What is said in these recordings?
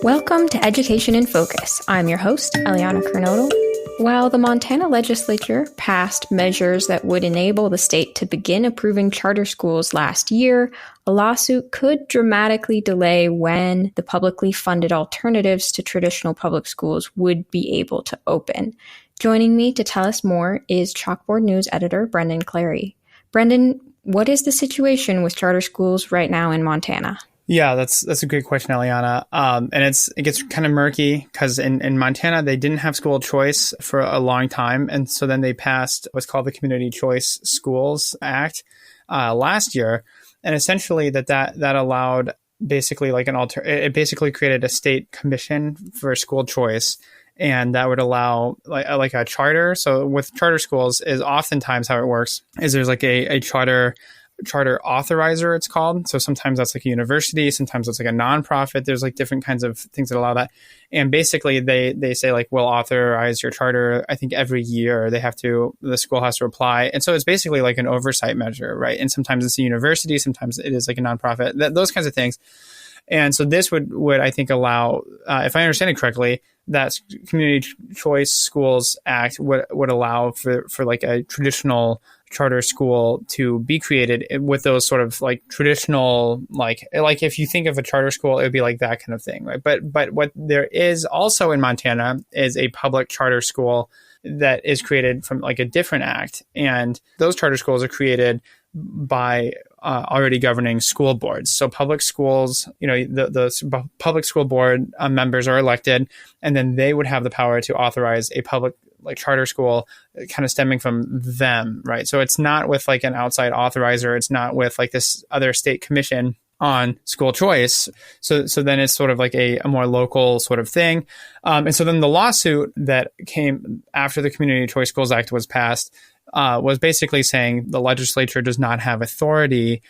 Welcome to Education in Focus. I'm your host, Eliana Kernodle. While the Montana Legislature passed measures that would enable the state to begin approving charter schools last year, a lawsuit could dramatically delay when the publicly funded alternatives to traditional public schools would be able to open. Joining me to tell us more is Chalkboard News editor Brendan Clary. Brendan, what is the situation with charter schools right now in Montana? Yeah, that's a great question, Eliana. And it gets kind of murky because in Montana, they didn't have school choice for a long time. And so then they passed what's called the Community Choice Schools Act last year. And essentially that allowed basically like it basically created a state commission for school choice. And that would allow like a charter. So with charter schools is oftentimes how it works is there's like a charter authorizer, it's called. So sometimes that's like a university, sometimes it's like a nonprofit. There's like different kinds of things that allow that. And basically they say like, we'll authorize your charter, I think every year the school has to apply. And so it's basically like an oversight measure, right? And sometimes it's a university, sometimes it is like a nonprofit, those kinds of things. And so this would I think allow, if I understand it correctly, that Community Choice Schools Act would allow for like a traditional charter school to be created with those sort of like traditional, like if you think of a charter school, it would be like that kind of thing, right? But what there is also in Montana is a public charter school that is created from like a different act. And those charter schools are created by already governing school boards. So public schools, the public school board members are elected, and then they would have the power to authorize a public like charter school kind of stemming from them, right? So it's not with like an outside authorizer. It's not with like this other state commission on school choice. So then it's sort of like a more local sort of thing. And so then the lawsuit that came after the Community Choice Schools Act was passed was basically saying the legislature does not have authority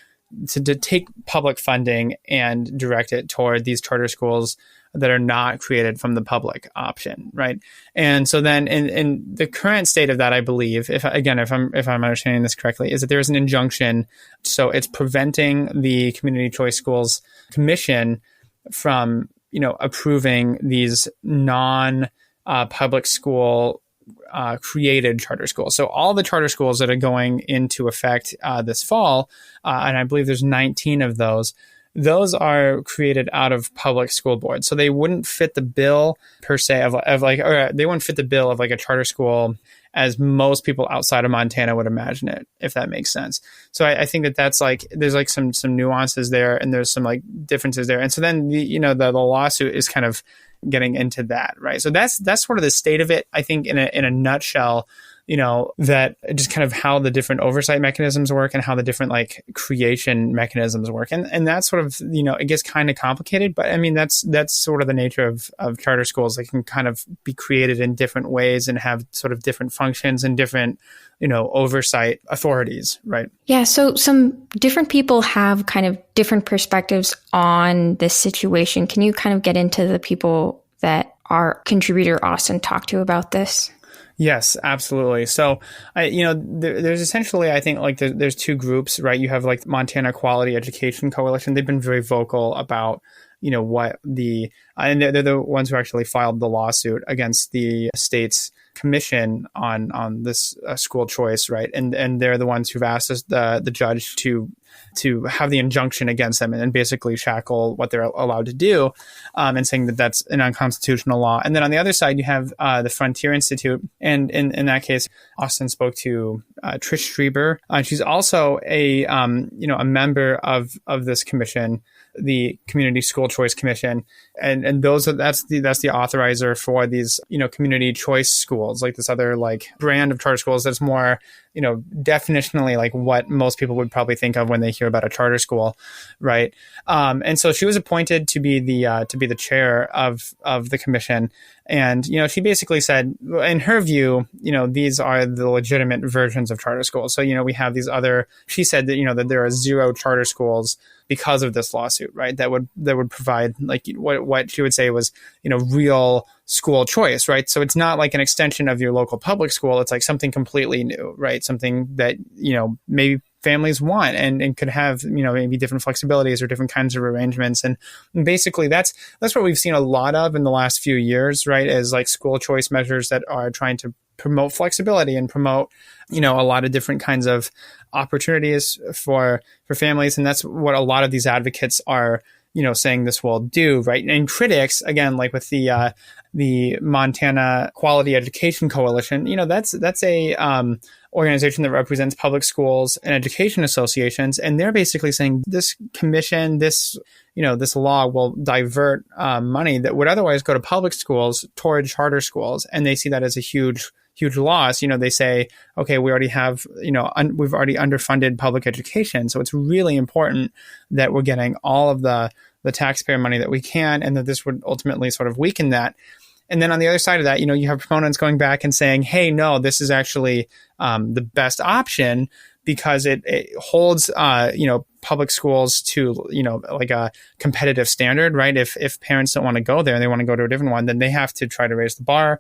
to take public funding and direct it toward these charter schools that are not created from the public option, right? And so then in the current state of that, I believe, if I'm understanding this correctly, is that there is an injunction. So it's preventing the Community Choice Schools Commission from, approving these non-public school created charter schools. So all the charter schools that are going into effect this fall, and I believe there's 19 of those are created out of public school boards. So they wouldn't fit the bill per se they wouldn't fit the bill of like a charter school as most people outside of Montana would imagine it, if that makes sense. So I think that's like, there's like some nuances there, and there's some like differences there. And so then the lawsuit is kind of getting into that, right? So that's sort of the state of it, I think, in a nutshell. That just kind of how the different oversight mechanisms work and how the different like creation mechanisms work. And that's sort of, it gets kind of complicated, but I mean, that's sort of the nature of charter schools. They can kind of be created in different ways and have sort of different functions and different, oversight authorities, right? Yeah. So some different people have kind of different perspectives on this situation. Can you kind of get into the people that our contributor Austin talked to about this? Yes, absolutely. So, there's essentially, I think, like there's two groups, right? You have like Montana Quality Education Coalition. They've been very vocal about, what and they're the ones who actually filed the lawsuit against the state's commission on this school choice, right? And they're the ones who've asked us, the judge to have the injunction against them and basically shackle what they're allowed to do, and saying that that's an unconstitutional law. And then on the other side, you have the Frontier Institute. And in that case, Austin spoke to Trish Strieber. She's also a member of this commission, the Community School Choice Commission. And that's the authorizer for these, community choice schools, like this other like brand of charter schools that's more, definitionally like what most people would probably think of when they hear about a charter school, right? And so she was appointed to be the chair of the commission. And, she basically said, in her view, these are the legitimate versions of charter schools. So, we have these other, she said that, that there are 0 charter schools because of this lawsuit, right? That would provide like what she would say was, real school choice, right? So it's not like an extension of your local public school. It's like something completely new, right? Something that, maybe families want and could have, maybe different flexibilities or different kinds of arrangements. And basically that's what we've seen a lot of in the last few years, right? Is like school choice measures that are trying to promote flexibility and promote, a lot of different kinds of opportunities for families. And that's what a lot of these advocates are, saying this will do, right? And critics, again, like with the Montana Quality Education Coalition, that's a organization that represents public schools and education associations. And they're basically saying this commission, this law will divert money that would otherwise go to public schools toward charter schools. And they see that as a huge loss. They say, okay, we already have, we've already underfunded public education. So it's really important that we're getting all of the taxpayer money that we can, and that this would ultimately sort of weaken that. And then on the other side of that, you have proponents going back and saying, hey, no, this is actually the best option because it holds, public schools to, like a competitive standard, right? If parents don't want to go there and they want to go to a different one, then they have to try to raise the bar.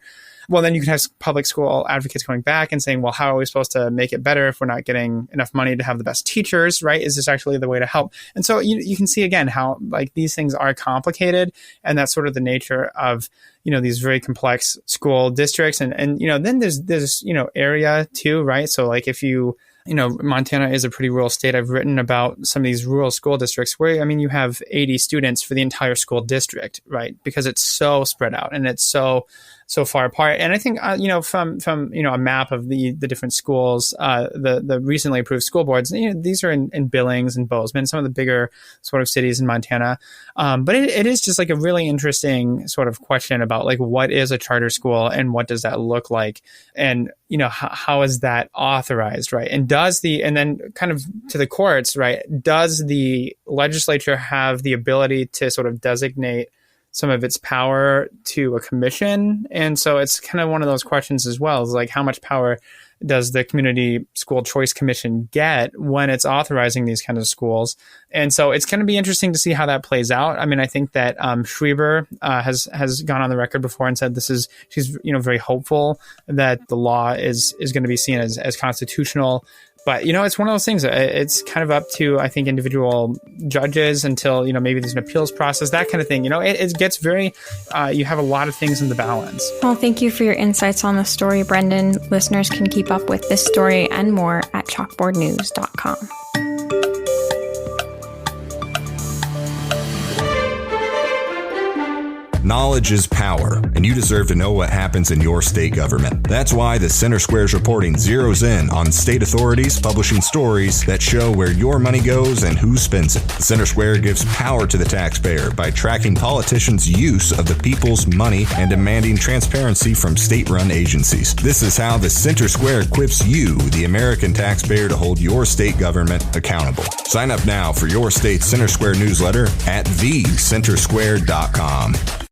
Well, then you can have public school advocates going back and saying, well, how are we supposed to make it better if we're not getting enough money to have the best teachers, right? Is this actually the way to help? And so you can see again how like these things are complicated, and that's sort of the nature of, these very complex school districts. And then there's area too, right? So like if Montana is a pretty rural state. I've written about some of these rural school districts where, you have 80 students for the entire school district, right? Because it's so spread out and it's so far apart. And I think, from a map of the different schools, the recently approved school boards, these are in Billings and Bozeman, some of the bigger sort of cities in Montana. But it is just like a really interesting sort of question about like, what is a charter school and what does that look like? And, how is that authorized, right? And then kind of to the courts, right? Does the legislature have the ability to sort of designate some of its power to a commission? And so it's kind of one of those questions as well, is like how much power does the Community School Choice Commission get when it's authorizing these kinds of schools? And so it's going to be interesting to see how that plays out. I mean, I think that Schreiber has gone on the record before and said she's very hopeful that the law is going to be seen as constitutional. But, it's one of those things. It's kind of up to, I think, individual judges until, maybe there's an appeals process, that kind of thing. It gets very, you have a lot of things in the balance. Well, thank you for your insights on the story, Brendan. Listeners can keep up with this story and more at chalkboardnews.com. Knowledge is power, and you deserve to know what happens in your state government. That's why the Center Square's reporting zeroes in on state authorities publishing stories that show where your money goes and who spends it. The Center Square gives power to the taxpayer by tracking politicians' use of the people's money and demanding transparency from state-run agencies. This is how the Center Square equips you, the American taxpayer, to hold your state government accountable. Sign up now for your state's Center Square newsletter at thecentersquare.com.